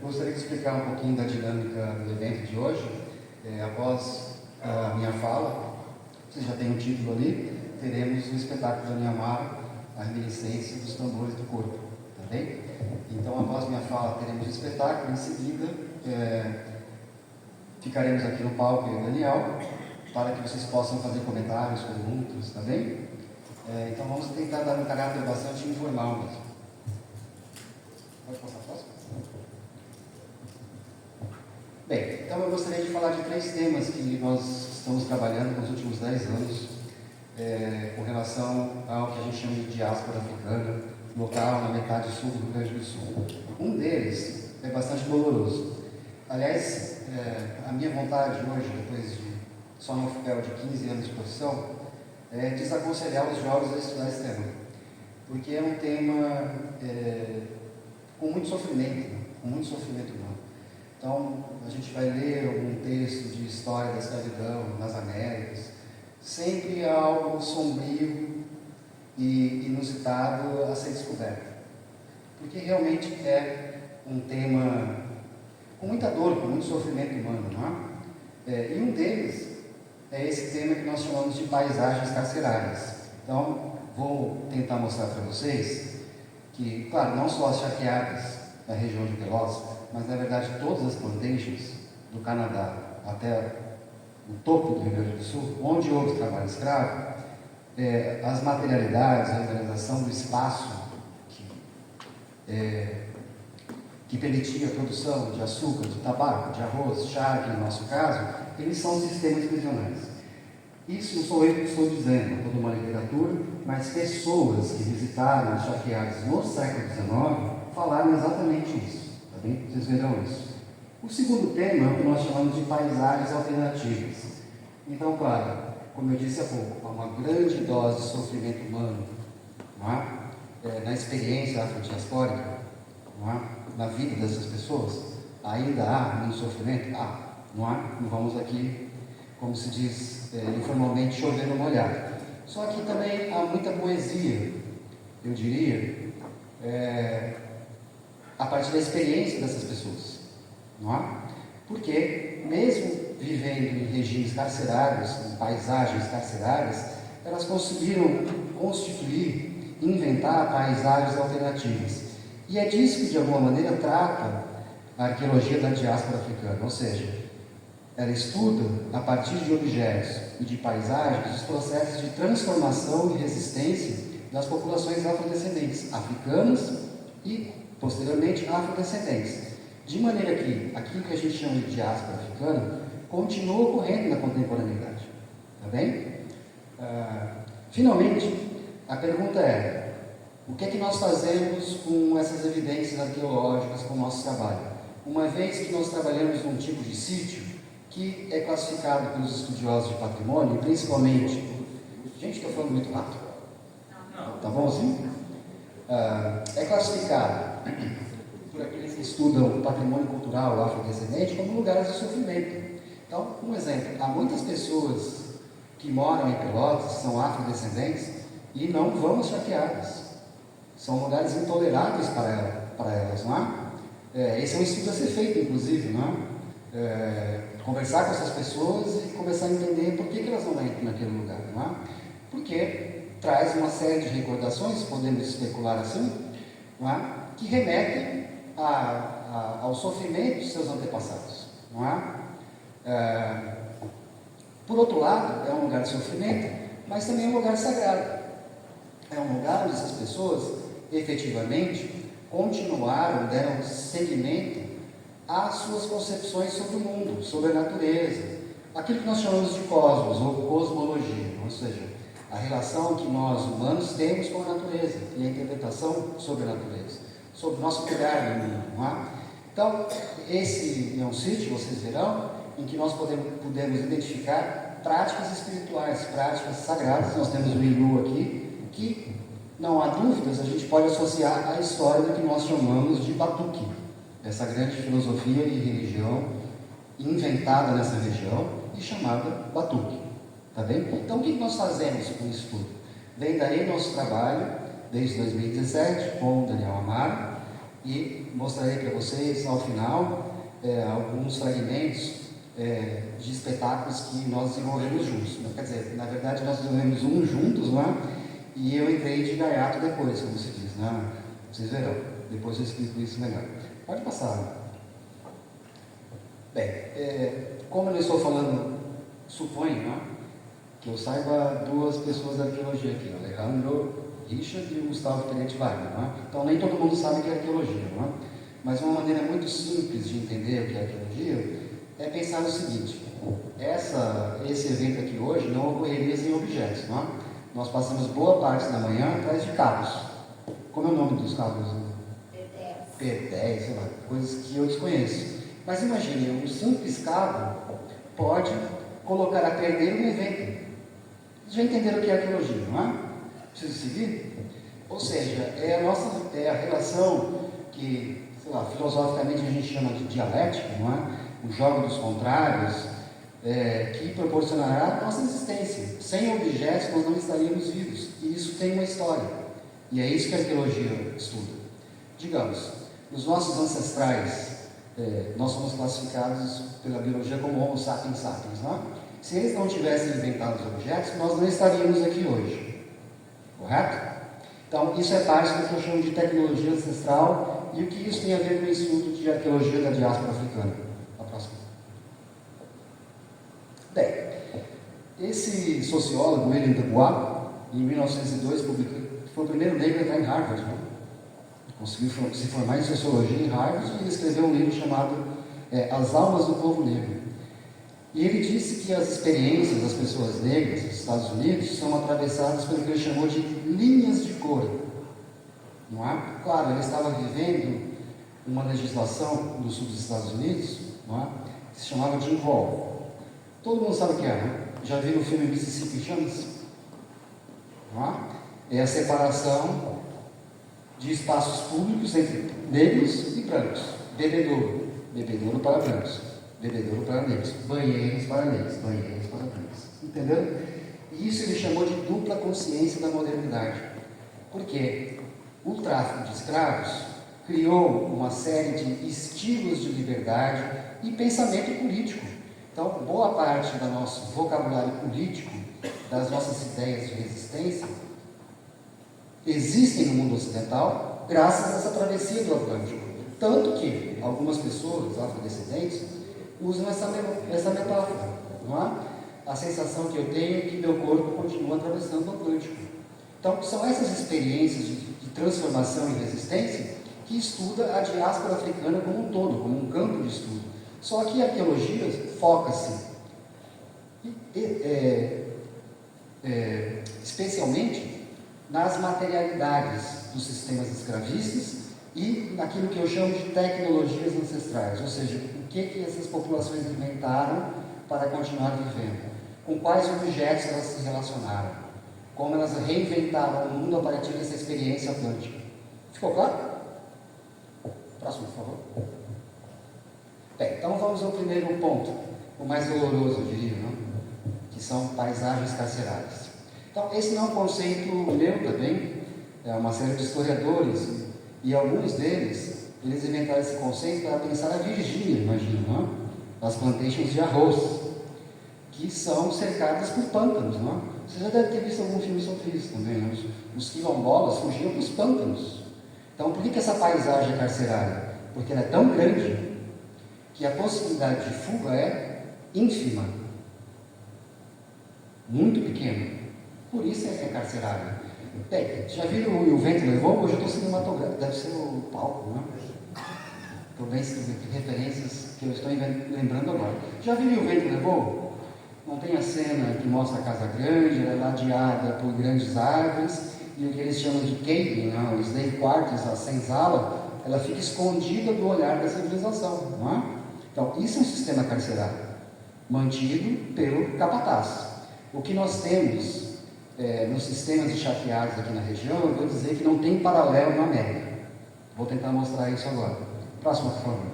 Gostaria de explicar um pouquinho da dinâmica do evento de hoje. Após a minha fala, vocês já têm um título ali, teremos o espetáculo da Daniel Amaro, a reminiscência dos tambores do corpo, tá bem? Então, após minha fala, teremos o espetáculo, em seguida, ficaremos aqui no palco eu e o Daniel, para que vocês possam fazer comentários, perguntas, tá bem? Então, vamos tentar dar um caráter bastante informal mesmo. Pode passar a próxima? Bem, então eu gostaria de falar de 3 temas que nós estamos trabalhando nos últimos 10 anos, com relação ao que a gente chama de diáspora africana, local na metade sul do Rio Grande do Sul. Um deles é bastante doloroso. Aliás, a minha vontade hoje, depois de só no papel de 15 anos de profissão, é desaconselhar os jovens a estudar esse tema, porque é um tema com muito sofrimento humano. Então, a gente vai ler algum texto de história da escravidão nas Américas, sempre há algo sombrio e inusitado a ser descoberto, porque realmente é um tema com muita dor, com muito sofrimento humano, não é? E um deles é esse tema que nós chamamos de paisagens carcerárias. Então, vou tentar mostrar para vocês que, claro, não só as charqueadas da região de Pelotas, mas na verdade todas as plantations do Canadá até o topo do Rio Grande do Sul, onde houve trabalho escravo, as materialidades, a organização do espaço que permitia a produção de açúcar, de tabaco, de arroz, charque, no nosso caso, eles são sistemas prisionais. Isso não sou eu que estou dizendo, toda uma literatura, mas pessoas que visitaram as charqueadas no século XIX falaram exatamente isso. Tá bem? Vocês verão isso. O segundo tema é o que nós chamamos de paisagens alternativas. Então, claro, como eu disse há pouco, há uma grande dose de sofrimento humano, não é? Na experiência afrodiaspórica, não é? Na vida dessas pessoas, ainda há muito sofrimento? Não há? Não vamos aqui, como se diz informalmente, chover no molhado. Só que também há muita poesia, eu diria, a partir da experiência dessas pessoas, não é? Porque, mesmo vivendo em regimes carcerários, em paisagens carcerárias, elas conseguiram constituir, inventar paisagens alternativas. E é disso que, de alguma maneira, trata a arqueologia da diáspora africana, ou seja, ela estuda, a partir de objetos e de paisagens, os processos de transformação e resistência das populações afrodescendentes, africanas e, posteriormente, afrodescendentes. De maneira que aquilo que a gente chama de diáspora africana continua ocorrendo na contemporaneidade. Tá bem? Finalmente, a pergunta é: o que é que nós fazemos com essas evidências arqueológicas, com o nosso trabalho? Uma vez que nós trabalhamos num tipo de sítio que é classificado pelos estudiosos de patrimônio, principalmente... Gente, estou falando muito rápido? Não. Tá bom assim? É classificado por aqueles que estudam o patrimônio cultural afrodescendente como lugares de sofrimento. Então, um exemplo, há muitas pessoas que moram em Pelotas, são afrodescendentes, e não vão às charqueadas. São lugares intoleráveis para elas, não é? Esse é um estudo a ser feito, inclusive, não é? Conversar com essas pessoas e começar a entender por que elas não entram naquele lugar, não é? Porque traz uma série de recordações, podemos especular assim, não é? Que remetem ao sofrimento dos seus antepassados, não é? Por outro lado, é um lugar de sofrimento, mas também é um lugar sagrado. É um lugar onde essas pessoas, efetivamente, continuaram, deram seguimento às suas concepções sobre o mundo, sobre a natureza, aquilo que nós chamamos de cosmos, ou cosmologia, ou seja, a relação que nós, humanos, temos com a natureza, e a interpretação sobre a natureza, sobre o nosso cuidar do mundo, não é? Então, esse é um sítio, vocês verão, em que nós podemos identificar práticas espirituais, práticas sagradas. Nós temos o Ilu aqui, que, não há dúvidas, a gente pode associar à história do que nós chamamos de Batuque, essa grande filosofia e religião inventada nessa região e chamada Batuque. Tá bem? Então, o que nós fazemos com isso tudo? Vem daí nosso trabalho, desde 2017, com o Daniel Amaro, E mostrarei para vocês, ao final, alguns fragmentos de espetáculos que nós desenvolvemos juntos. Quer dizer, na verdade, nós desenvolvemos um juntos, não é? E eu entrei de gaiato depois, como se diz, né? Vocês verão, depois eu explico isso melhor. Pode passar. Bem, como eu não estou falando, suponho, né, que eu saiba duas pessoas da arqueologia aqui, o Alejandro Richard e o Gustavo Peretti Wagner, não é? Então nem todo mundo sabe o que é arqueologia, não é? Mas uma maneira muito simples de entender o que é arqueologia é pensar no seguinte: esse evento aqui hoje não ocorreria sem objetos, não é? Nós passamos boa parte da manhã atrás de cabos. Como é o nome dos cabos? P10, sei lá, coisas que eu desconheço. Mas imagine, um simples cabo pode colocar a perder um evento. Vocês já entenderam o que é arqueologia, não é? Preciso seguir? Ou seja, é a relação que, sei lá, filosoficamente a gente chama de dialética, não é? O jogo dos contrários, que proporcionará a nossa existência. Sem objetos nós não estaríamos vivos. E isso tem uma história. E é isso que a arqueologia estuda. Digamos, os nossos ancestrais, nós somos classificados pela biologia como Homo sapiens sapiens, não é? Se eles não tivessem inventado os objetos, nós não estaríamos aqui hoje. Correto? Então, isso é parte do que eu chamo de tecnologia ancestral e o que isso tem a ver com o estudo de arqueologia da diáspora africana. A próxima. Bem, esse sociólogo, William Dubois, em 1902, foi o primeiro negro a entrar em Harvard, né? Conseguiu se formar em sociologia em Harvard e ele escreveu um livro chamado As Almas do Povo Negro. E ele disse que as experiências das pessoas negras nos Estados Unidos são atravessadas pelo que ele chamou de linhas de cor. Não é? Claro, ele estava vivendo uma legislação do sul dos Estados Unidos, não é? Que se chamava Jim Crow. Todo mundo sabe o que é, né? Já viram o filme Mississippi em Chamas? Não é? É a separação de espaços públicos entre negros e brancos. Bebedouro. Bebedouro para brancos. Bebedouro para negros. Banheiros para negros. Banheiros para brancos. Entendeu? E isso ele chamou de dupla consciência da modernidade. Porque o tráfico de escravos criou uma série de estilos de liberdade e pensamento político. Então, boa parte do nosso vocabulário político, das nossas ideias de resistência, existem no mundo ocidental graças a essa travessia do Atlântico. Tanto que algumas pessoas afrodescendentes usam essa metáfora, não é? A sensação que eu tenho é que meu corpo continua atravessando o Atlântico. Então, são essas experiências de transformação e resistência que estuda a diáspora africana como um todo, como um campo de estudo. Só que a arqueologia foca-se especialmente nas materialidades dos sistemas escravistas e naquilo que eu chamo de tecnologias ancestrais, ou seja, o que essas populações inventaram para continuar vivendo, com quais objetos elas se relacionaram, como elas reinventaram o mundo a partir dessa experiência atlântica. Ficou claro? Próximo, por favor. Bem, então vamos ao primeiro ponto, o mais doloroso, eu diria, não? Que são paisagens carcerárias. Então, esse não é um conceito meu também, é uma série de historiadores, e alguns deles, eles inventaram esse conceito para pensar a Virgínia, imagina, não? As plantations de arroz, que são cercadas por pântanos, não? Você já deve ter visto algum filme sobre isso também, não? Os quilombolas fugiam dos pântanos. Então, por que essa paisagem é carcerária? Porque ela é tão grande que a possibilidade de fuga é ínfima, muito pequena. Por isso é carcerária. Bem, já viram o Vento Levou? Hoje eu estou cinematográfico, deve ser o palco, não é? Estou bem escrevendo referências que eu estou lembrando agora. Já viram o Vento Levou? Não tem a cena que mostra a casa grande, ela é ladeada por grandes árvores, e o que eles chamam de cave, não, os slave quarters, a senzala, ela fica escondida do olhar da civilização, não é? Então, isso é um sistema carcerário, mantido pelo capataz. O que nós temos nos sistemas de chapeados aqui na região, eu vou dizer que não tem paralelo na América. Vou tentar mostrar isso agora. Próximo, por favor.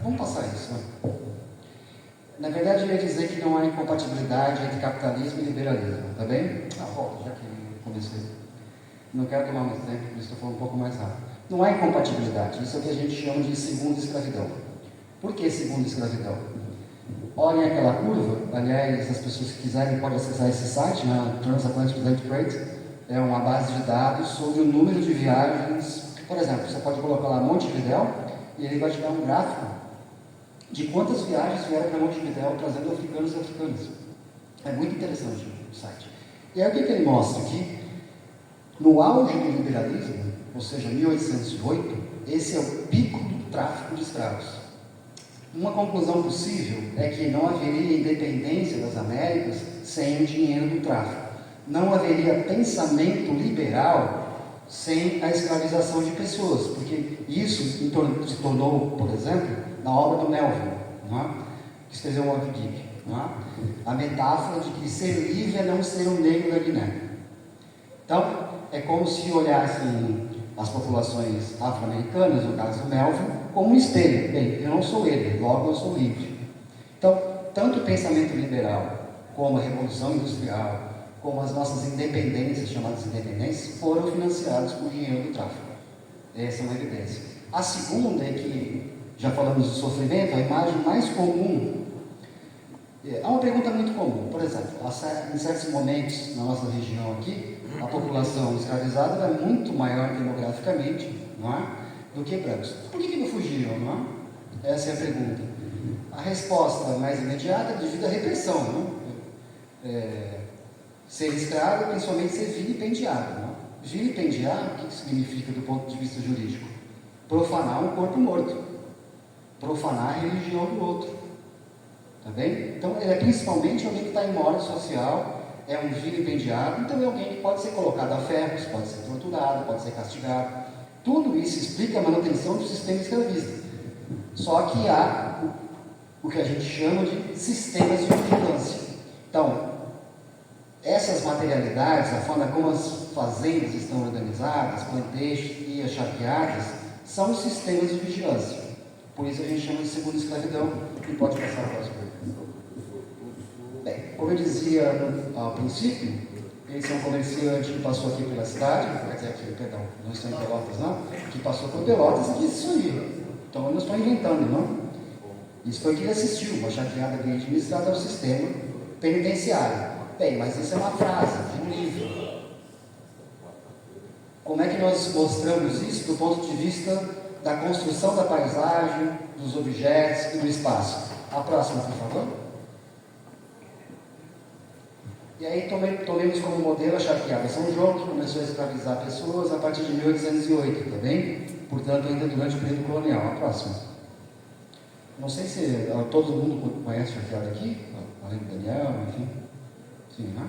Vamos passar isso, né? Na verdade, eu ia dizer que não há incompatibilidade entre capitalismo e liberalismo, tá bem? Volta, já que eu comecei. Não quero tomar muito tempo, por isso estou falando um pouco mais rápido. Não há incompatibilidade, isso é o que a gente chama de segunda escravidão. Por que segunda escravidão? Olhem aquela curva, aliás, as pessoas que quiserem podem acessar esse site, né? Transatlantic Slave Trade, é uma base de dados sobre o número de viagens. Por exemplo, você pode colocar lá Montevidéu e ele vai te dar um gráfico de quantas viagens vieram para Montevidéu trazendo africanos e africanas. É muito interessante o site. E aí o que ele mostra? Que no auge do liberalismo, ou seja, 1808, esse é o pico do tráfico de escravos. Uma conclusão possível é que não haveria independência das Américas sem o dinheiro do tráfico. Não haveria pensamento liberal sem a escravização de pessoas, porque isso se tornou, por exemplo, na obra do Melville, não é? Que escreveu o Moby Dick, não é? A metáfora de que ser livre é não ser um negro da Guiné. Então, é como se olhassem as populações afro-americanas, no caso do Melville, como um espelho. Bem, eu não sou ele, logo eu sou livre. Então, tanto o pensamento liberal, como a Revolução Industrial, como as nossas independências, chamadas independências, foram financiados com o dinheiro do tráfico. Essa é uma evidência. A segunda é que, já falamos do sofrimento, a imagem mais comum. Há uma pergunta muito comum, por exemplo, em certos momentos na nossa região aqui, a população escravizada é muito maior demograficamente, não é, do que brancos. Por que não fugiram, não é? Essa é a pergunta. A resposta mais imediata é devido à repressão, não é? Ser escravo, principalmente ser vilipendiado, não é? Vilipendiar, o que significa do ponto de vista jurídico? Profanar um corpo morto, profanar a religião do outro. Tá bem? Então, ele é principalmente alguém que está em uma ordem social, é um vilipendiado, então é alguém que pode ser colocado a ferros, pode ser torturado, pode ser castigado. Tudo isso explica a manutenção do sistema escravista. Só que há o que a gente chama de sistemas de vigilância. Então, essas materialidades, a forma como as fazendas estão organizadas, planteixos e as charqueadas, são os sistemas de vigilância. Por isso a gente chama de segunda escravidão, e pode passar a próxima. Bem, como eu dizia ao princípio, esse é um comerciante que passou aqui pela cidade, quer dizer, aqui, perdão, não estou em Pelotas, não, que passou por Pelotas e disse isso aí. Então eu não estou inventando, não. Isso foi o que ele assistiu, uma charqueada bem administrada ao sistema penitenciário. Bem, mas isso é uma frase de um livro. Como é que nós mostramos isso do ponto de vista da construção da paisagem, dos objetos e do espaço? A próxima, por favor. E aí tomemos como modelo a charqueada São João, que começou a escravizar pessoas a partir de 1808, tá bem? Portanto, ainda durante o período colonial. A próxima. Não sei se todo mundo conhece a charqueada aqui, além do Daniel, enfim. Sim, né?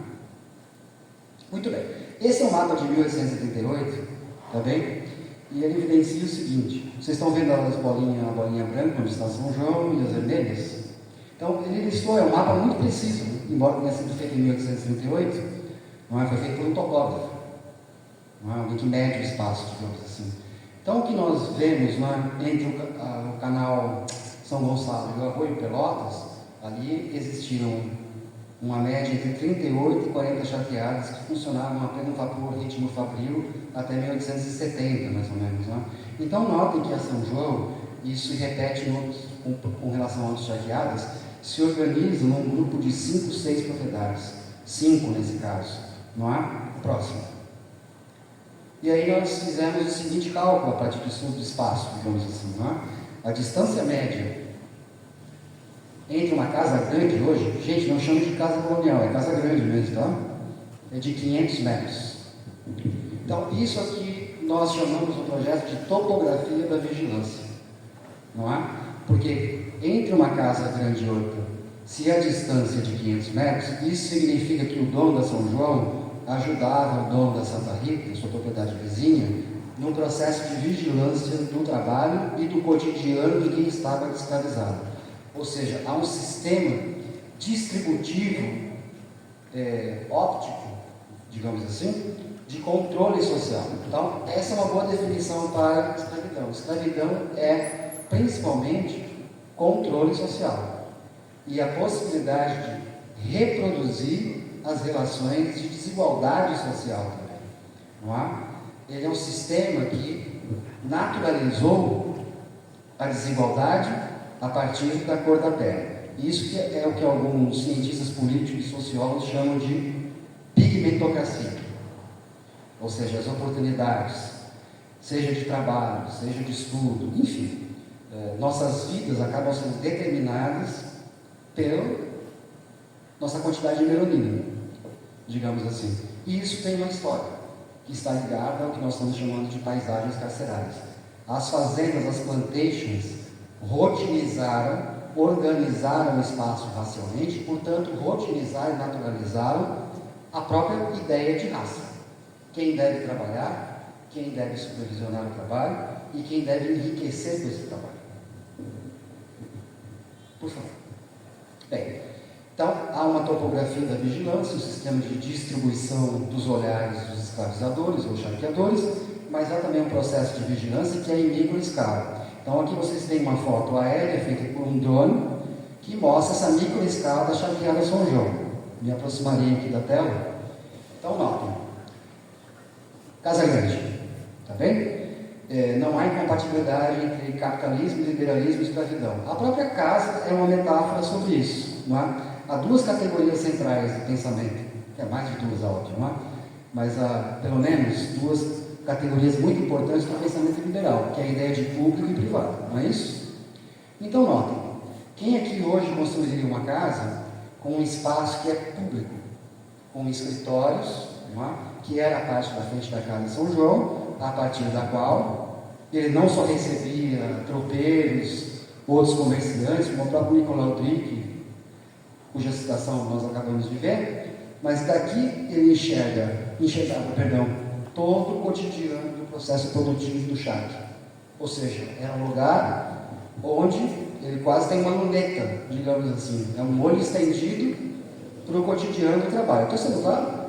Muito bem. Esse é o mapa de 1838, tá bem? E ele evidencia o seguinte: vocês estão vendo a bolinha branca, onde está São João, e as vermelhas? Então, ele listou, é um mapa muito preciso, embora tenha sido feito em 1838, não é? Foi feito por um topógrafo, não é? Alguém que mede o espaço, digamos assim. Então, o que nós vemos, não é? Entre o canal São Gonçalo e o Arroio Pelotas, ali existiram uma média entre 38 e 40 charqueadas que funcionavam a pleno vapor, ritmo fabril, até 1870, mais ou menos. Né? Então, notem que a São João, isso se repete com relação a outras charqueadas, se organiza num grupo de 5, 6 propriedades. 5 nesse caso. Não é? Próximo. E aí nós fizemos o seguinte cálculo a partir do estudo do espaço, digamos assim. Não é? A distância média entre uma casa grande hoje, gente, não chama de casa colonial, é casa grande mesmo, tá? É de 500 metros. Então, isso aqui nós chamamos no projeto de topografia da vigilância, não é? Porque entre uma casa grande e outra, se a distância é de 500 metros, isso significa que o dono da São João ajudava o dono da Santa Rita, sua propriedade vizinha, num processo de vigilância do trabalho e do cotidiano de quem estava escravizado. Ou seja, há um sistema distributivo, óptico, digamos assim, de controle social. Então, essa é uma boa definição para a escravidão. Escravidão é, principalmente, controle social. E a possibilidade de reproduzir as relações de desigualdade social também. não é? Ele é um sistema que naturalizou a desigualdade a partir da cor da pele. Isso que é o que alguns cientistas políticos e sociólogos chamam de pigmentocracia. Ou seja, as oportunidades, seja de trabalho, seja de estudo, enfim, nossas vidas acabam sendo determinadas pela nossa quantidade de melanina, digamos assim. E isso tem uma história, que está ligada ao que nós estamos chamando de paisagens carcerárias. As fazendas, as plantations, rotinizaram, organizaram o espaço racialmente, portanto, rotinizaram e naturalizaram a própria ideia de raça. Quem deve trabalhar, quem deve supervisionar o trabalho e quem deve enriquecer com esse trabalho. Por favor. Bem, então, há uma topografia da vigilância, um sistema de distribuição dos olhares dos escravizadores ou charqueadores, mas há também um processo de vigilância que é em microescala. Então, aqui vocês têm uma foto aérea feita por um drone que mostra essa microescala da charqueada São João. Me aproximarei aqui da tela. Então, notem. Casa Grande, tá bem? Não há incompatibilidade entre capitalismo, liberalismo e escravidão. A própria casa é uma metáfora sobre isso, não é? Há duas categorias centrais do pensamento, que é mais de duas, óbvio, não é? Mas há, pelo menos, duas categorias muito importantes do pensamento liberal, que é a ideia de público e privado, não é isso? Então, notem, quem aqui hoje construiria uma casa com um espaço que é público, com escritórios, não é? Que era a parte da frente da casa de São João, a partir da qual ele não só recebia tropeiros, outros comerciantes, como o próprio Nicolau Drick, cuja citação nós acabamos de ver, mas daqui ele enxergava todo o cotidiano do processo produtivo do charque. Ou seja, era um lugar onde ele quase tem uma luneta, digamos assim, é um olho estendido para o cotidiano do trabalho. Estou sendo claro?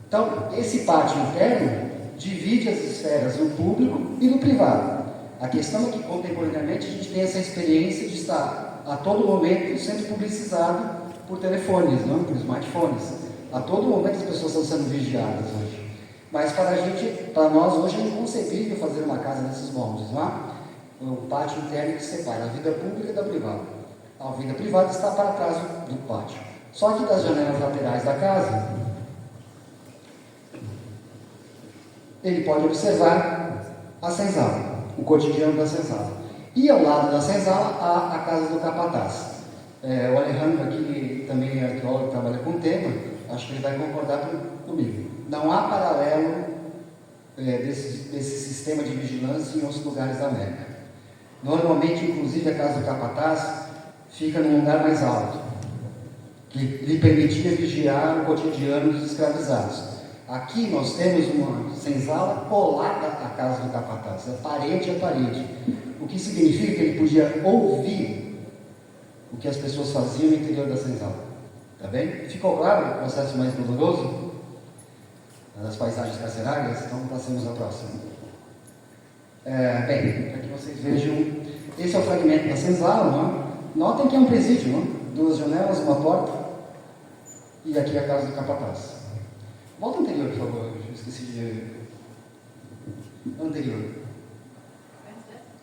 Então, esse pátio interno divide as esferas do público e do privado. A questão é que, contemporaneamente, a gente tem essa experiência de estar a todo momento sendo publicizado por telefones, não? Por smartphones. A todo momento as pessoas estão sendo vigiadas hoje. Mas para nós hoje é inconcebível fazer uma casa nesses moldes, não é? Um pátio interno que separa a vida pública da privada. A vida privada está para trás do pátio. Só que das janelas laterais da casa, ele pode observar a senzala, o cotidiano da senzala. E ao lado da senzala há a casa do capataz. O Alejandro aqui também é arqueólogo, trabalha com o tema, acho que ele vai concordar comigo. Não há paralelo desse sistema de vigilância em outros lugares da América. Normalmente, inclusive, a casa do capataz fica num lugar mais alto, que lhe permitia vigiar o cotidiano dos escravizados. Aqui nós temos uma senzala colada à casa do capataz, é parede a parede, o que significa que ele podia ouvir o que as pessoas faziam no interior da senzala. Tá bem? Ficou claro o processo mais doloroso das paisagens carcerárias? Então passemos à próxima. Bem, para que vocês vejam, esse é o fragmento da senzala, não é? Notem que é um presídio, não é? Duas janelas, uma porta, e aqui a casa do capataz. Volta anterior, por favor, eu esqueci de... Anterior.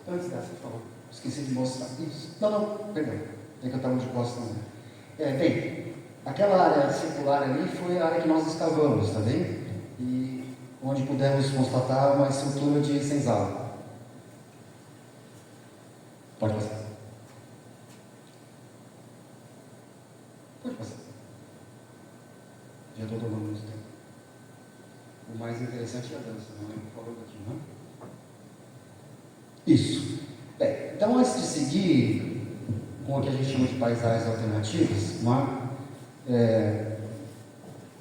Antes dessa, por favor. Esqueci de mostrar. Isso. Não, perdão. É que eu estava de costas também. Bem, aquela área circular ali foi a área que nós escavamos, tá bem? E onde pudemos constatar uma estrutura de senzala. Pode passar. Pode passar. Já estou tomando muito tempo. O mais interessante é a dança, não é? Por favor, daqui, não é? Isso. Bem, então antes de seguir com o que a gente chama de paisagens alternativas,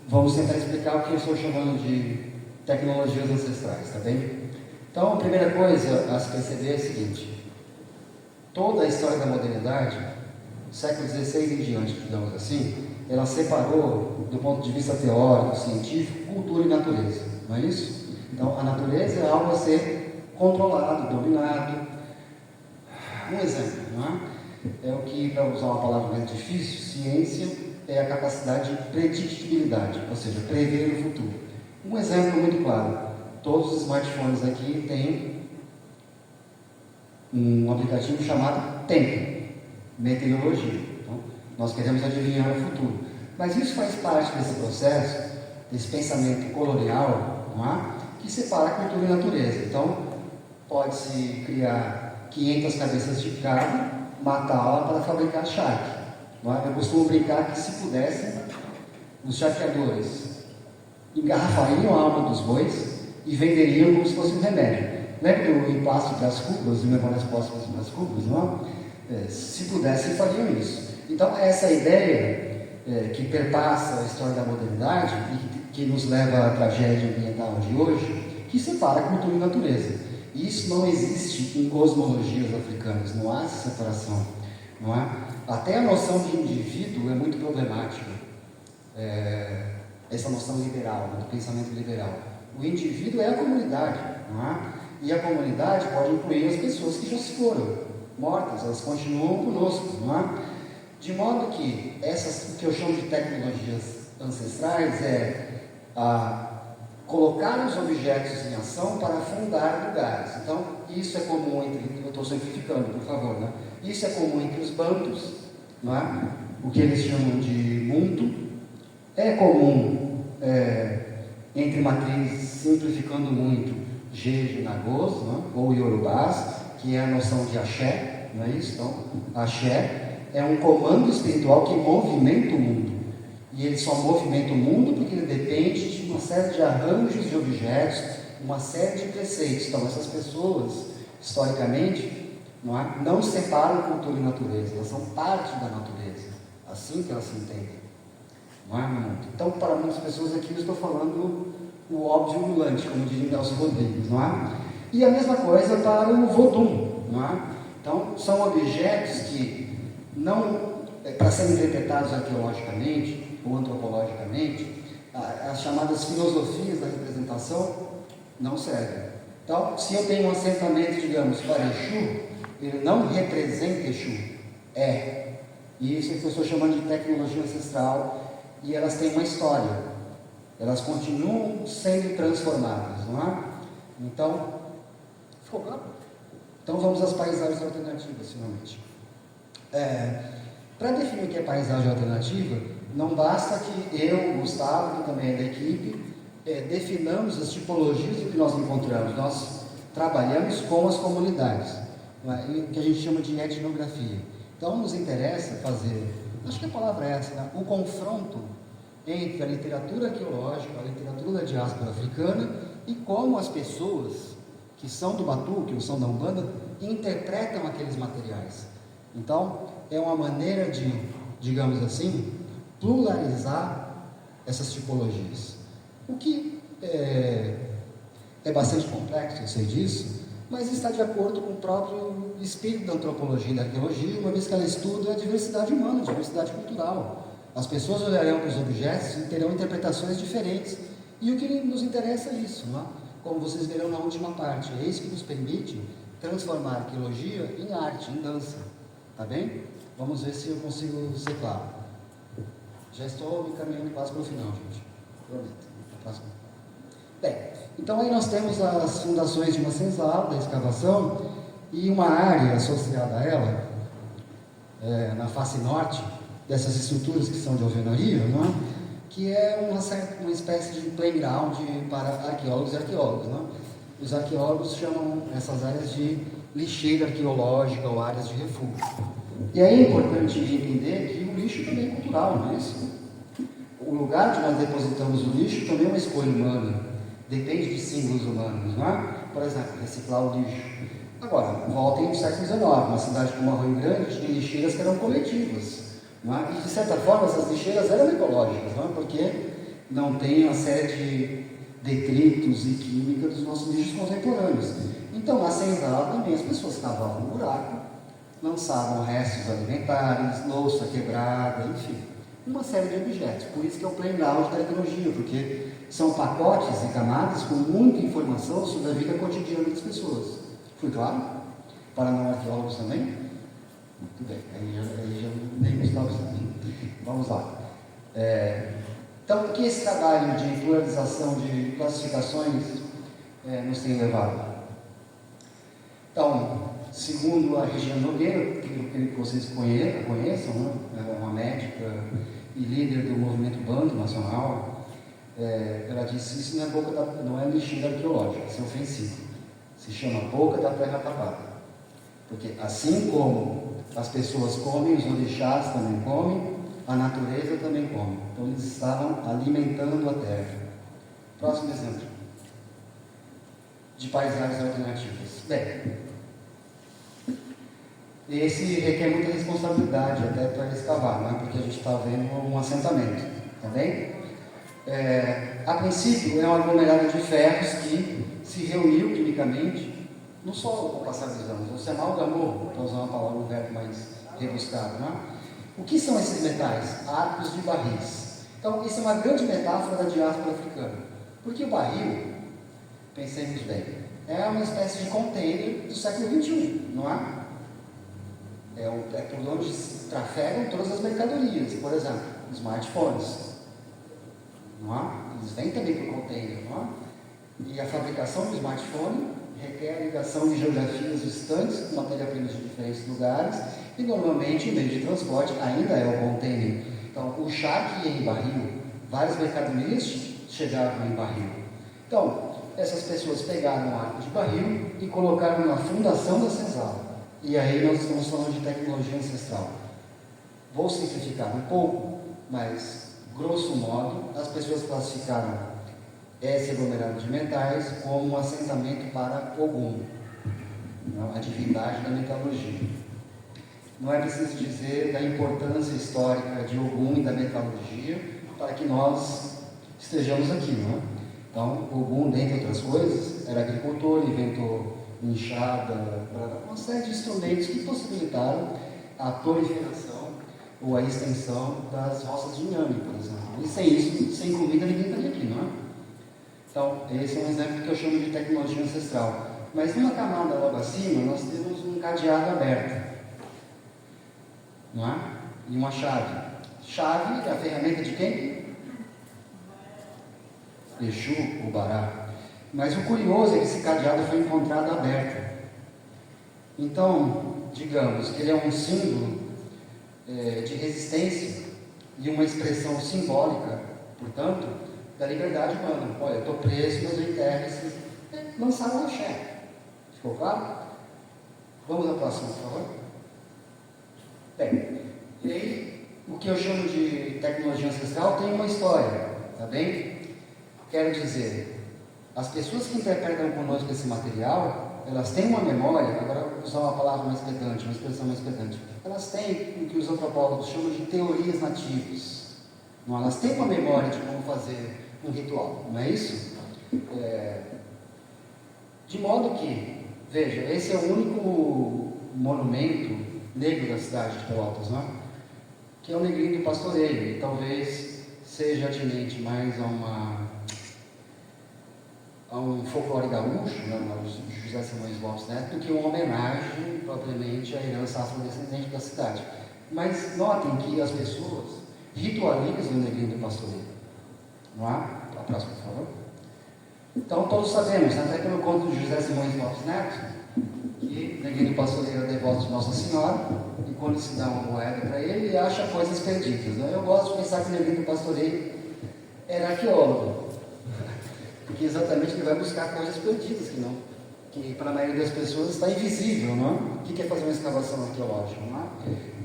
vamos tentar explicar o que eu estou chamando de tecnologias ancestrais, tá bem? Então, a primeira coisa a se perceber é a seguinte: toda a história da modernidade, século XVI em diante, digamos assim, ela separou, do ponto de vista teórico, científico, cultura e natureza, não é isso? Então, a natureza é algo a ser controlado, dominado. Um exemplo, não é? É o que, para usar uma palavra mais difícil, ciência é a capacidade de predictibilidade, ou seja, prever o futuro. Um exemplo muito claro: todos os smartphones aqui têm um aplicativo chamado Tempo, meteorologia. Então, nós queremos adivinhar o futuro. Mas isso faz parte desse processo, desse pensamento colonial, não é? Que separa cultura e natureza. Então, pode-se criar 500 cabeças de cabra, matá-la para fabricar charque. Não é? Eu costumo brincar que, se pudessem, os charqueadores engarrafariam a alma dos bois e venderiam como se fosse um remédio. Lembra do emplasto das cubas, de memórias póstumas das cubas, não é? Se pudessem, fariam isso. Então, essa ideia que perpassa a história da modernidade e que nos leva à tragédia ambiental de hoje, que separa cultura e natureza. E isso não existe em cosmologias africanas, não há essa separação. Não é? Até a noção de indivíduo é muito problemática. Essa noção liberal, do pensamento liberal. O indivíduo é a comunidade, não é? E a comunidade pode incluir as pessoas que já se foram mortas, elas continuam conosco, não é? De modo que essas, o que eu chamo de tecnologias ancestrais, colocar os objetos em ação para fundar lugares. Então, isso é comum entre, eu estou simplificando, por favor, né? Isso é comum entre os bantus, não é? O que eles chamam de muntu, é comum entre matrizes, simplificando muito, Jeje, Nagôs, ou Yorubás, que é a noção de axé, não é isso? Então, axé é um comando espiritual que movimenta o mundo. E ele só movimenta o mundo porque ele depende de uma série de arranjos de objetos, uma série de preceitos. Então, essas pessoas, historicamente, não separam cultura e natureza, elas são parte da natureza, assim que elas se entendem. Não é, muito? Então, para muitas pessoas aqui, eu estou falando o óbvio ululante, como diria Nelson Rodrigues, não é? E a mesma coisa para o Vodum, não é? Então, são objetos que não, para serem interpretados arqueologicamente ou antropologicamente, as chamadas filosofias da representação não servem. Então, se eu tenho um assentamento, digamos, para Exu, ele não representa Exu, e isso é que eu estou chamando de tecnologia ancestral, e elas têm uma história. Elas continuam sendo transformadas, não é? Então, ficou claro? Então vamos às paisagens alternativas, finalmente. Para definir o que é paisagem alternativa, não basta que eu, Gustavo, que também é da equipe, definamos as tipologias do que nós encontramos. Nós trabalhamos com as comunidades, o que a gente chama de etnografia. Então nos interessa fazer, acho que a palavra é essa, né? O confronto entre a literatura arqueológica, a literatura da diáspora africana e como as pessoas que são do Batuque ou são da Umbanda interpretam aqueles materiais. Então, é uma maneira de, digamos assim, pluralizar essas tipologias. O que é bastante complexo, eu sei disso, mas está de acordo com o próprio espírito da antropologia e da arqueologia, uma vez que ela estuda a diversidade humana, a diversidade cultural. As pessoas olharão para os objetos e terão interpretações diferentes. E o que nos interessa é isso, não é? Como vocês verão na última parte. É isso que nos permite transformar a arqueologia em arte, em dança. Tá bem? Vamos ver se eu consigo ser claro. Já estou me caminhando quase para o final, gente. Prometo. Bem, então aí nós temos as fundações de uma senzala, da escavação, e uma área associada a ela, na face norte, dessas estruturas que são de alvenaria, não é? Que é uma espécie de playground para arqueólogos e arqueólogos. Não é? Os arqueólogos chamam essas áreas de lixeira arqueológica ou áreas de refúgio. E aí é importante entender que o lixo também é cultural, não é isso? O lugar onde nós depositamos o lixo também é uma escolha humana, depende de símbolos humanos, não é? Por exemplo, reciclar o lixo. Agora, voltem ao século XIX, uma cidade como Arroio Grande tinha lixeiras que eram coletivas. E de certa forma essas lixeiras eram ecológicas, não é? Porque não tem uma série de detritos e química dos nossos lixos contemporâneos. Então, na senzala também as pessoas cavavam um buraco, lançavam restos alimentares, louça quebrada, enfim, uma série de objetos. Por isso que é o playground da tecnologia, porque são pacotes e camadas com muita informação sobre a vida cotidiana das pessoas. Fui claro? Para não arqueólogos também? Muito bem, aí já nem Gustavo sabe. Vamos lá. Então, o que esse trabalho de pluralização de classificações nos tem levado? Então, segundo a Regina Nogueira, que vocês conheçam, né? Ela é uma médica e líder do movimento Bando Nacional, ela disse: isso não é lixeira arqueológica, isso é ofensivo. Se chama boca da terra tapada. Porque assim como as pessoas comem, os orixás também comem, a natureza também come. Então eles estavam alimentando a terra. Próximo exemplo de paisagens alternativas. Bem, esse requer muita responsabilidade até para escavar, não é? Porque a gente está vendo um assentamento, tá bem? A princípio é um aglomerado de ferros que se reuniu quimicamente no solo com o passar dos anos, ou se amalgamou, para usar uma palavra, um verbo mais rebuscado, não é? O que são esses metais? Arcos de barris. Então, isso é uma grande metáfora da diáspora africana. Porque o barril, pensemos bem, é uma espécie de container do século XXI, não é? É por onde se trafegam todas as mercadorias, por exemplo, smartphones, não é? Eles vêm também para o container, não é? E a fabricação do smartphone requer a ligação de geografias distantes com matéria-prima de diferentes lugares e normalmente o meio de transporte ainda é o container. Então, o chá que ia em barril, várias mercadorias chegavam em barril. Então, essas pessoas pegaram o arco de barril e colocaram na fundação da senzala. E aí nós estamos falando de tecnologia ancestral. Vou simplificar um pouco, mas, grosso modo, as pessoas classificaram esse aglomerado de metais como um assentamento para Ogum, a divindade da metalurgia. Não é preciso dizer da importância histórica de Ogum e da metalurgia para que nós estejamos aqui, não é? Então, Ogum, dentre outras coisas, era agricultor, inventou enxada, uma série de instrumentos que possibilitaram a proliferação ou a extensão das roças de inhame, por exemplo. E sem isso, sem comida, ninguém estaria aqui, não é? Então, esse é um exemplo que eu chamo de tecnologia ancestral. Mas numa camada logo acima, nós temos um cadeado aberto, não é? E uma chave. Chave é a ferramenta de quem? Exu, o Bará. Mas o curioso é que esse cadeado foi encontrado aberto. Então, digamos que ele é um símbolo de resistência e uma expressão simbólica, portanto, da liberdade humana. Olha, eu estou preso, mas eu enterro esses... Lançaram o axé. Ficou claro? Vamos à próxima, por favor. Bem, e aí, o que eu chamo de tecnologia ancestral tem uma história, tá bem? Quero dizer, as pessoas que interpretam conosco esse material, elas têm uma memória, agora vou usar uma palavra mais pedante, uma expressão mais pedante, elas têm o que os antropólogos chamam de teorias nativas. Não, elas têm uma memória de como fazer um ritual, não é isso? De modo que, veja, esse é o único monumento negro da cidade de Pelotas, não é? Que é o Negrinho do Pastoreio, e talvez seja atinente mais a um folclore gaúcho, né, José Simões Lopes Neto, do que uma homenagem propriamente à herança afrodescendente da cidade. Mas notem que as pessoas ritualizam o Negrinho do Pastoreio. Não há? A próxima, por favor. Então todos sabemos, até pelo conto de José Simões Lopes Neto, que o Negrinho do Pastoreio era devoto de Nossa Senhora, e quando se dá uma moeda para ele, ele acha coisas perdidas. Né? Eu gosto de pensar que o Negrinho do Pastoreio era arqueólogo, porque exatamente ele vai buscar coisas perdidas que para a maioria das pessoas está invisível, não é? O que é fazer uma escavação arqueológica, não é?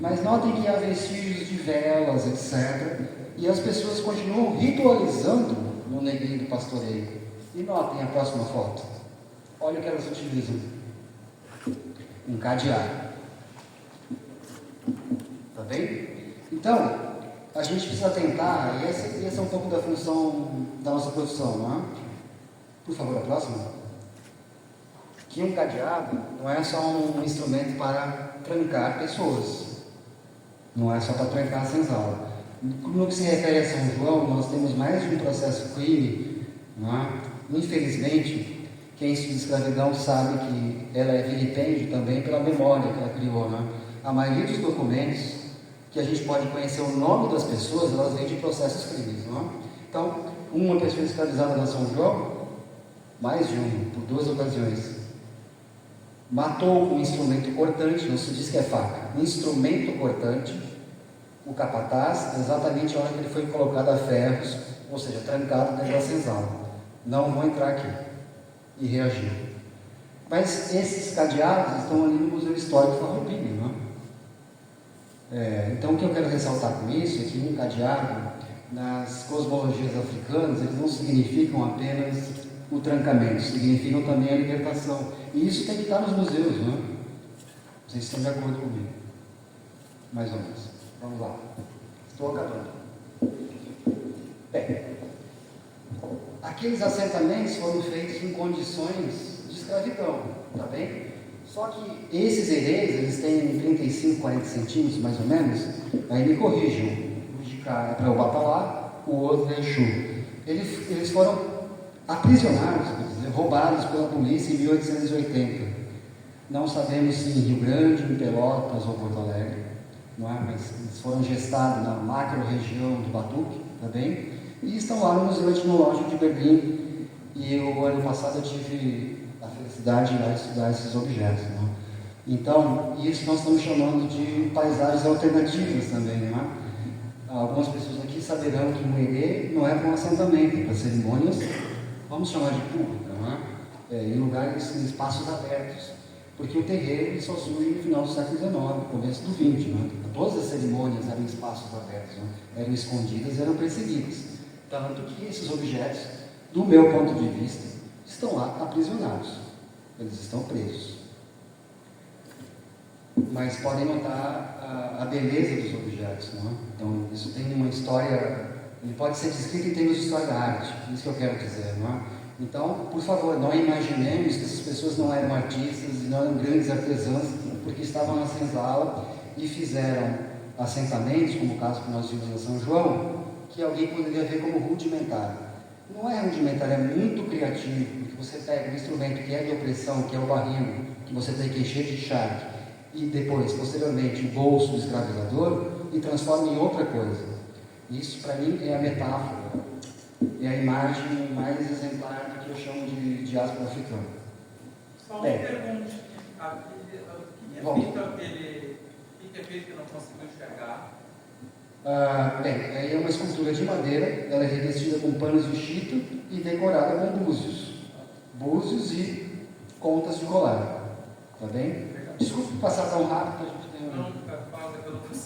Mas notem que há vestígios de velas, etc. E as pessoas continuam ritualizando no Negrinho do Pastoreio. E notem a próxima foto. Olha o que elas utilizam. Um cadeado. Tá bem? Então, a gente precisa tentar, e essa é um pouco da função da nossa profissão, não é? Por favor, a próxima. Que um cadeado não é só um instrumento para trancar pessoas, não é só para trancar a senzala. No que se refere a São João, nós temos mais de um processo crime, não é? Infelizmente, quem estuda escravidão sabe que ela é vilipêndio também pela memória que ela criou, não é? A maioria dos documentos que que a gente pode conhecer o nome das pessoas, elas vêm de processos crimes, não é? Então, uma pessoa escravizada na São João, mais de uma, por 2 ocasiões, matou um instrumento cortante, não se diz que é faca, um instrumento cortante, o capataz, exatamente a hora que ele foi colocado a ferros, ou seja, trancado dentro da senzala. Não vou entrar aqui. E reagiu. Mas esses cadeados estão ali no Museu Histórico Farroupilha, não é? Então, o que eu quero ressaltar com isso é que um cadeado, nas cosmologias africanas, eles não significam apenas o trancamento, significam também a libertação. E isso tem que estar nos museus, não é? Vocês estão de acordo comigo? Mais ou menos. Vamos lá. Estou acabando. Bem, aqueles assentamentos foram feitos em condições de escravidão, tá bem? Só que esses herês, eles têm 35, 40 centímetros, mais ou menos, aí me corrijam. O de cá é para o Batalá, o outro é Exu. Eles foram aprisionados, roubados pela polícia em 1880. Não sabemos se em Rio Grande, em Pelotas ou Porto Alegre, não é? Mas eles foram gestados na macro-região do Batuque, tá bem? E estão lá no Museu Etnológico de Berlim. E o ano passado eu tive a felicidade de ir lá estudar esses objetos, não é? Então, isso nós estamos chamando de paisagens alternativas também, não é? Algumas pessoas aqui saberão que um herê não é para um assentamento, é para cerimônias, vamos chamar de pública, não é? Em lugares, em espaços abertos. Porque o terreiro ele só surge no final do século XIX, começo do XX. Né? Todas as cerimônias eram em espaços abertos, né? Eram escondidas e eram perseguidas. Tanto que esses objetos, do meu ponto de vista, estão lá aprisionados. Eles estão presos. Mas podem notar a beleza dos objetos. Não é? Então, isso tem uma história, ele pode ser descrito em termos de história da arte, isso que eu quero dizer. Não é? Então, por favor, não imaginemos que essas pessoas não eram artistas e não eram grandes artesãs porque estavam na senzala e fizeram assentamentos, como o caso que nós vimos em São João, que alguém poderia ver como rudimentar. Não é rudimentar, é muito criativo, porque você pega um instrumento que é de opressão, que é o barril, que você tem que encher de charque, e depois, posteriormente, o bolso do escravizador, e transforma em outra coisa. Isso, para mim, é a metáfora. É a imagem mais exemplar do que eu chamo de diáspora africana. Só uma pergunta. O que é feito que não conseguiu enxergar? É uma escultura de madeira, ela é revestida com panos de chita e decorada com búzios e contas de colar. Tá bem? Desculpe passar tão rápido, a gente tem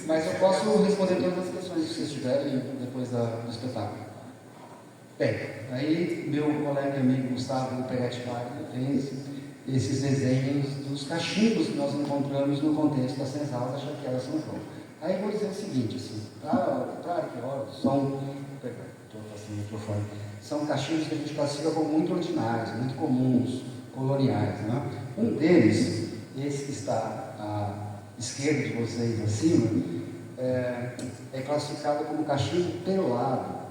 mas eu posso responder todas as questões que vocês tiverem depois do espetáculo. Bem, aí meu colega e amigo Gustavo Peretti Wagner fez esses desenhos dos cachimbos que nós encontramos no contexto da senzala da Chaqueada São João. Aí eu vou dizer o seguinte, assim, para arqueólogos, são cachimbos que a gente classifica como muito ordinários, muito comuns, coloniais. Né? Um deles, esse que está à esquerda de vocês acima, é classificado como cachimbo pelado,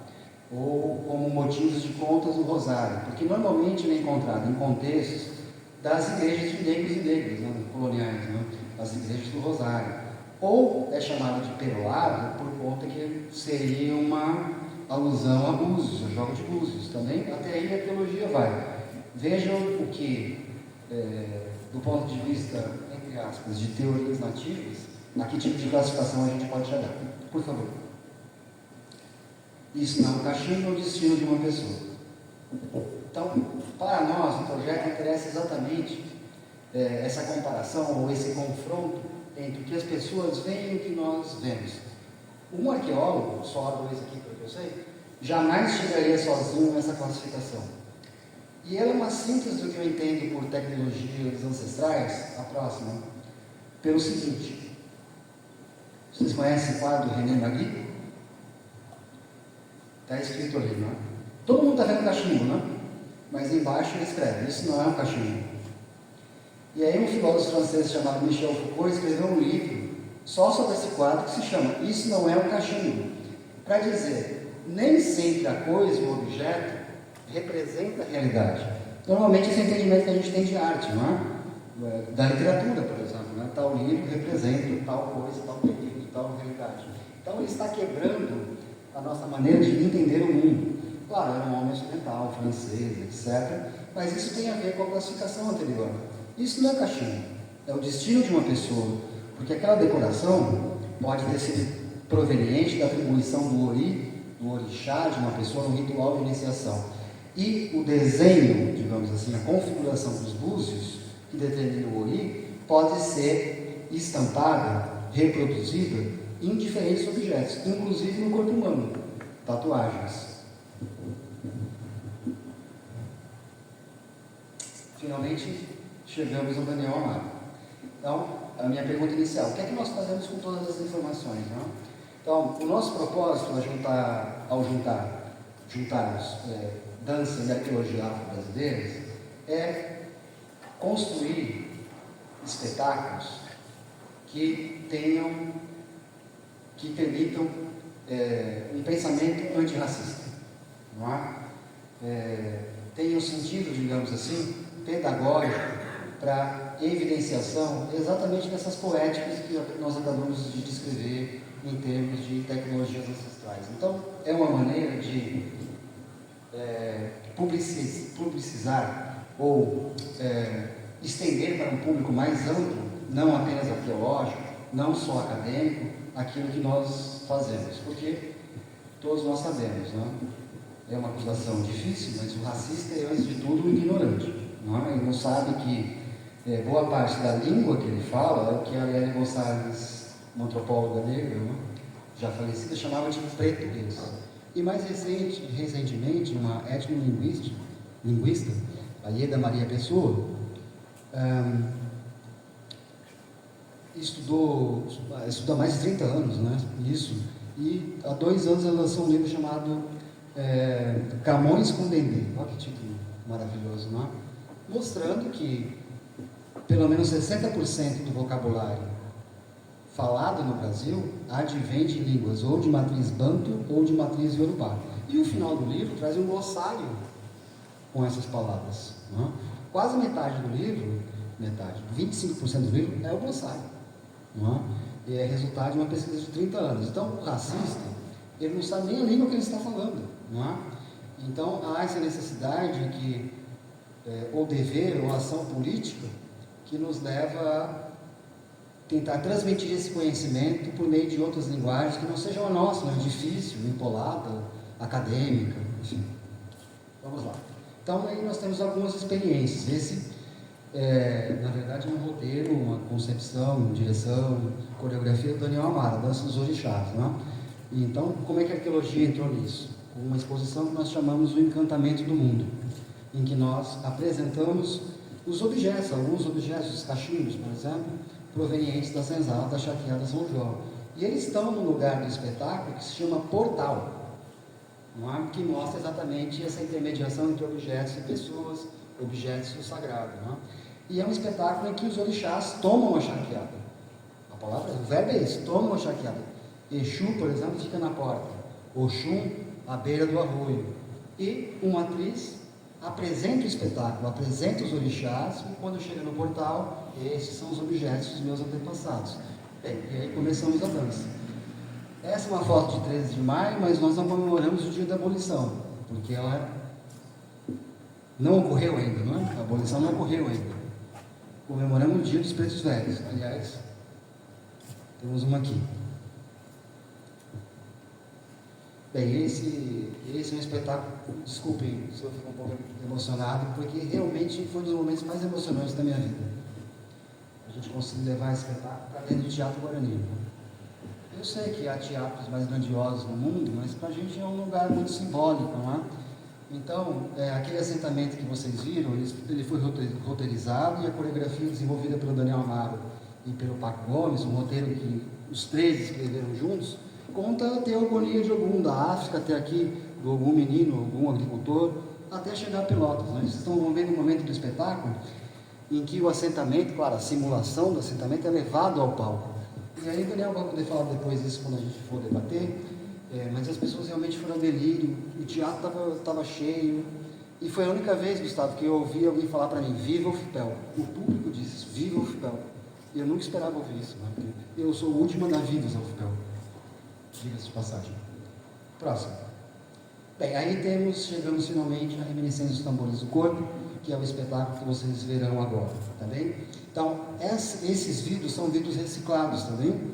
ou como motivos de contas do rosário, porque normalmente ele é encontrado em contextos das igrejas de negros e negras, né, coloniais, né, as igrejas do rosário, ou é chamado de pelado por conta que seria uma alusão a búzios, a jogo de búzios, também até aí a teologia vai. Vejam o que, do ponto de vista, entre aspas, de teorias nativas, a que tipo de classificação a gente pode chegar. Por favor. Isso não é um cachimbo, é o destino de uma pessoa. Então, para nós, o projeto interessa exatamente essa comparação ou esse confronto entre o que as pessoas veem e o que nós vemos. Um arqueólogo, só há dois aqui pelo que eu sei, jamais chegaria sozinho nessa classificação. E ela é uma síntese do que eu entendo por tecnologias ancestrais, a próxima, pelo seguinte. Vocês conhecem o quadro René Magritte? Está escrito ali, não é? Todo mundo está vendo cachimbo, não é? Mas embaixo ele escreve, isso não é um cachimbo. E aí um filósofo francês chamado Michel Foucault escreveu um livro só sobre esse quadro que se chama Isso Não É um Cachimbo, para dizer, nem sempre a coisa, o objeto, representa a realidade. Normalmente esse entendimento que a gente tem de arte, não é? da literatura, por exemplo, né? Tal livro representa tal coisa, tal período, tal realidade. Então ele está quebrando a nossa maneira de entender o mundo. Claro, era um homem ocidental, francês, etc. Mas isso tem a ver com a classificação anterior. Isso não é cachimbo, é o destino de uma pessoa, porque aquela decoração pode ter sido proveniente da atribuição do ori, do orixá de uma pessoa no ritual de iniciação. E o desenho, digamos assim, a configuração dos búzios, que determina o ori, pode ser estampada, reproduzida em diferentes objetos, inclusive no corpo humano, tatuagens. Finalmente, chegamos ao Daniel Amaro. Então, a minha pergunta inicial, o que é que nós fazemos com todas as informações? Não? Então, o nosso propósito ao juntarmos dança e arqueologia afro-brasileiras é construir espetáculos que permitam um pensamento antirracista, não é? Tem um sentido, digamos assim, pedagógico para evidenciação exatamente dessas poéticas que nós acabamos de descrever em termos de tecnologias ancestrais. Então, é uma maneira de publicizar ou estender para um público mais amplo, não apenas arqueológico, não só acadêmico, aquilo que nós fazemos, porque todos nós sabemos, não é? É uma acusação difícil, mas o racista é, antes de tudo, um ignorante, não é? Ele não sabe que boa parte da língua que ele fala é o que a Arielle Gonçalves, uma antropóloga negra, não é? Já falecida, chamava de preto-guês. E mais recentemente, uma etnolinguista, a Ieda Maria Pessoa, estuda há mais de 30 anos, né, isso, e há 2 anos ela lançou um livro chamado Camões com Dendê, olha que título maravilhoso, não é? Mostrando que pelo menos 60% do vocabulário falado no Brasil advém de línguas ou de matriz banto ou de matriz iorubá. E o final do livro traz um glossário com essas palavras, não é? Quase metade do livro, 25% do livro é o glossário, não é? E é resultado de uma pesquisa de 30 anos. Então, o racista, ele não sabe nem a língua que ele está falando, não é? Então, há essa necessidade ou dever, ou ação política, que nos leva a tentar transmitir esse conhecimento por meio de outras linguagens que não sejam a nossa, não é difícil, empolada, acadêmica, enfim. Vamos lá. Então, aí nós temos algumas experiências. Esse na verdade, é um roteiro, uma concepção, direção, coreografia do Daniel Amaro, a Dança dos Orixás, não é? E então, como é que a arqueologia entrou nisso? Com uma exposição que nós chamamos o Encantamento do Mundo, em que nós apresentamos os objetos, alguns objetos, os cachimbos, por exemplo, provenientes da senzala da Charqueada São João. E eles estão no lugar do espetáculo que se chama Portal, não é? Que mostra exatamente essa intermediação entre objetos e pessoas, objetos e o sagrado, não é? E é um espetáculo em que os orixás tomam a charqueada. O verbo é esse, tomam a charqueada. Exu, por exemplo, fica na porta. Oxum, à beira do arroio. E uma atriz apresenta o espetáculo, apresenta os orixás, e quando chega no portal, esses são os objetos dos meus antepassados. Bem, e aí começamos a dança. Essa é uma foto de 13 de maio, mas nós não comemoramos o dia da abolição, porque ela não ocorreu ainda, não é? A abolição não ocorreu ainda. Comemoramos o dia dos pretos velhos. Aliás, temos uma aqui. Bem, esse é um espetáculo, desculpem se eu fico um pouco emocionado, porque realmente foi um dos momentos mais emocionantes da minha vida. A gente conseguiu levar esse espetáculo para dentro do Teatro Guarani. Eu sei que há teatros mais grandiosos no mundo, mas para a gente é um lugar muito simbólico, não é? Então, aquele assentamento que vocês viram, ele foi roteirizado, e a coreografia desenvolvida pelo Daniel Amaro e pelo Paco Gomes, um roteiro que os 3 escreveram juntos, conta a teogonia de Ogum, da África até aqui, do Ogum menino, Ogum agricultor, até chegar a Pelotas, né? Vocês estão vendo um momento do espetáculo em que o assentamento, claro, a simulação do assentamento é levado ao palco. E aí o Daniel vai poder falar depois disso quando a gente for debater, mas as pessoas realmente foram a delírio, o teatro estava cheio, E foi a única vez, Gustavo, que eu ouvi alguém falar para mim, viva o FIPEL. O público disse isso, viva o FIPEL. E eu nunca esperava ouvir isso, né? Porque eu sou o último a dar vivos ao FIPEL. Diga-se de passagem. Próximo. Bem, aí chegamos finalmente à reminiscência dos tambores do corpo, que é o espetáculo que vocês verão agora, tá bem? Então, esses vidros são vidros reciclados, tá bem?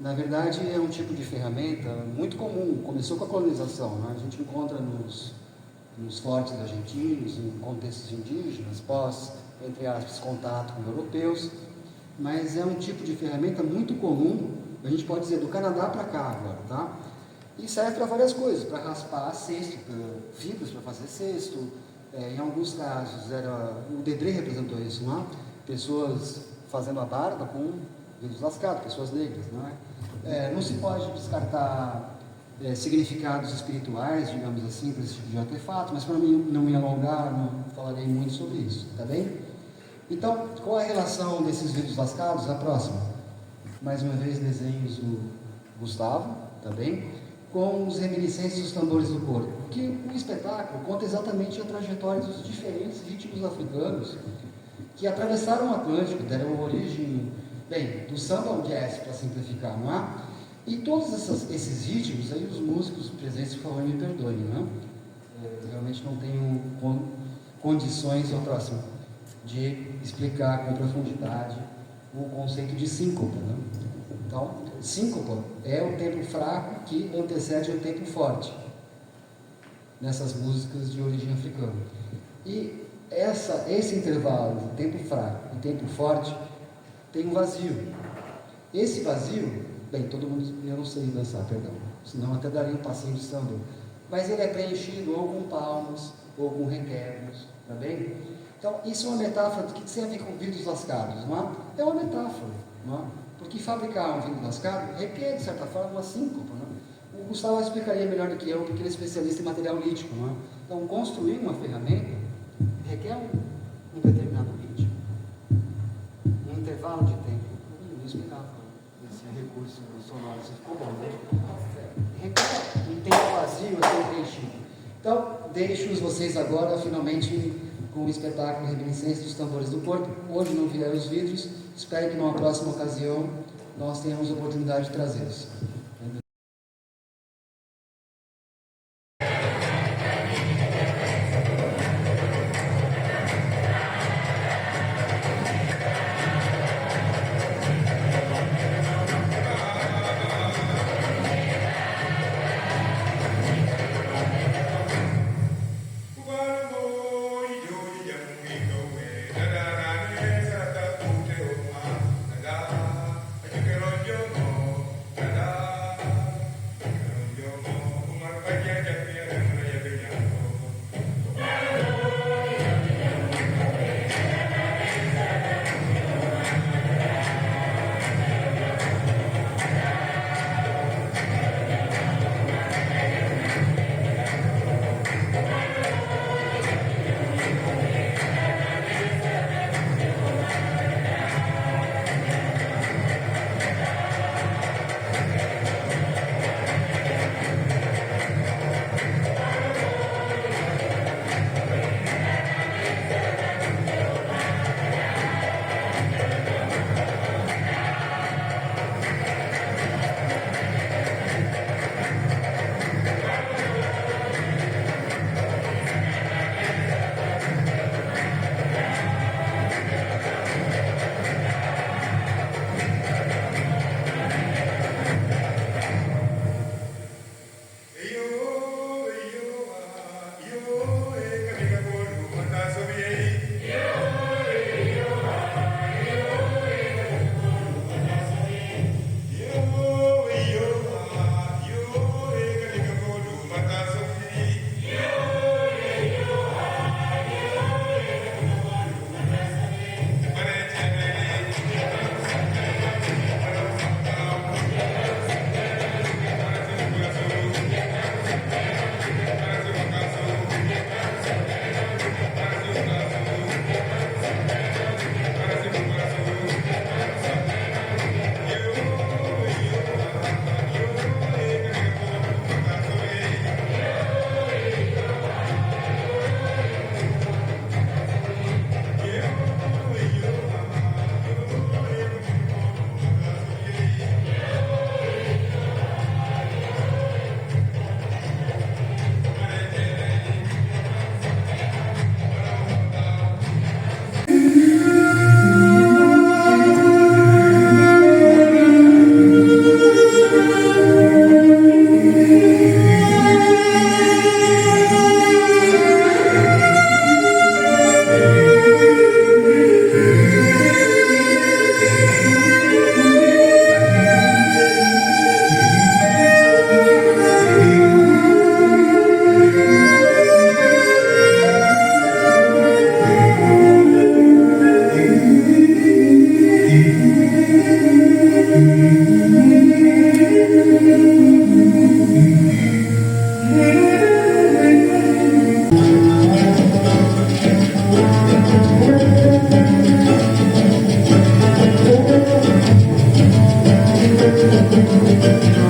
Na verdade, é um tipo de ferramenta muito comum, começou com a colonização, né? A gente encontra nos fortes argentinos, em contextos indígenas, entre aspas, contato com europeus, mas é um tipo de ferramenta muito comum, a gente pode dizer, do Canadá para cá agora, tá? E serve para várias coisas, para raspar cesto, vidros para fazer cesto, em alguns casos, o Dedré representou isso, não é? Pessoas fazendo a barba com vidros lascados, pessoas negras, não é? Não se pode descartar significados espirituais, digamos assim, para esse tipo de artefato, mas para não me alongar, não falarei muito sobre isso, tá bem? Então, qual a relação desses vidros lascados? A próxima. Mais uma vez, desenhos do Gustavo, tá bem? Com os reminiscentes dos tambores do corpo. Que o espetáculo conta exatamente a trajetória dos diferentes ritmos africanos que atravessaram o Atlântico, deram origem, bem, do samba ao jazz, para simplificar, não é? E todos esses ritmos, aí os músicos presentes, por favor, me perdoem, não é? Realmente não tenho condições, ao próximo, de explicar com profundidade o conceito de síncopa, né? Então, síncopa é o tempo fraco que antecede o tempo forte nessas músicas de origem africana. E esse intervalo de tempo fraco e tempo forte tem um vazio. Esse vazio, bem, todo mundo, eu não sei dançar, perdão, senão até daria um passinho de samba, mas ele é preenchido ou com palmas ou com requebros, tá bem? Então, isso é uma metáfora do que tem a ver com vidros lascados, não é? É uma metáfora, não é? Porque fabricar um vidro lascado requer, de certa forma, uma síncopa, não é? O Gustavo explicaria melhor do que eu, porque ele é especialista em material lítico, não é? Então, construir uma ferramenta requer um determinado ritmo, um intervalo de tempo. Não explicava esse recurso sonoro, isso ficou bom, né? Requer um tempo vazio a ser preenchido. Então, deixo vocês agora, finalmente, com o espetáculo Reminiscência dos Tambores do Corpo. Hoje não vieram os vidros, espero que numa próxima ocasião nós tenhamos a oportunidade de trazê-los. Da Deus.